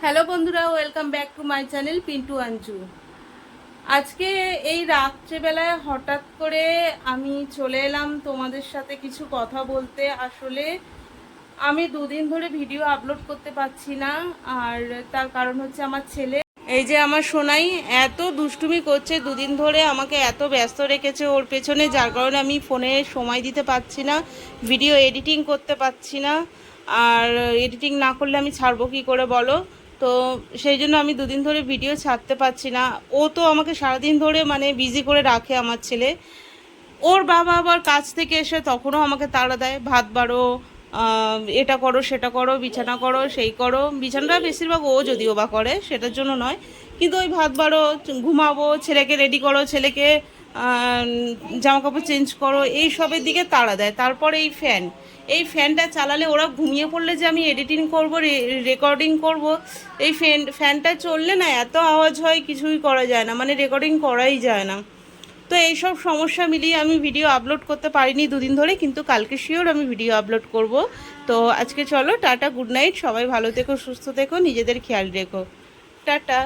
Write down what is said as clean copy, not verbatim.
Hello বন্ধুরা, welcome back to my channel Pintu Anju. আজকে এই রাত্রেবেলায় হঠাৎ করে আমি চলে এলাম তোমাদের সাথে কিছু কথা বলতে। আসলে আমি দুদিন ধরে ভিডিও আপলোড করতে পারছি না, আর তার কারণ হচ্ছে আমার ছেলে, এই যে আমার সোনাই এত দুষ্টুমি করছে দুদিন ধরে, আমাকে এত ব্যস্ত রেখেছে ওর পেছনে, যার কারণে আমি ফোনে সময় দিতে পারছি না, ভিডিও এডিটিং করতে পারছি না। আর এডিটিং না করলে আমি ছাড়বো কী করে বলো? তো সেই জন্য আমি দুদিন ধরে ভিডিও ছাড়তে পারছি না। ও তো আমাকে সারাদিন ধরে মানে বিজি করে রাখে আমার ছেলে। ওর বাবা আবার কাজ থেকে এসে তখনও আমাকে তাড়া দেয়, ভাত বাড়ো, এটা করো সেটা করো, বিছানা করো সেই করো। বিছানাটা বেশিরভাগ ও যদিও বা করে, সেটার জন্য নয়, কিন্তু ওই ভাত বাড়ো, ঘুমাবো, ছেলেকে রেডি করো, ছেলেকে জামা কাপড় চেঞ্জ করো, এই সবের দিকে তাড়া দেয়। তারপরে এই ফ্যানটা চালালে, ওরা ঘুমিয়ে পড়লে যে আমি এডিটিং করব, রেকর্ডিং করব, এই ফ্যানটা চললে না এত আওয়াজ হয়, কিছুই করা যায় না, মানে রেকর্ডিং করাই যায় না। তো এইসব সমস্যা মিলিয়ে আমি ভিডিও আপলোড করতে পারিনি দুদিন ধরে, কিন্তু কালকে শিওর আমি ভিডিও আপলোড করব। তো আজকে চলো, টাটা, গুড নাইট, সবাই ভালো থেকো, সুস্থ থেকো, নিজেদের খেয়াল রেখো, টাটা।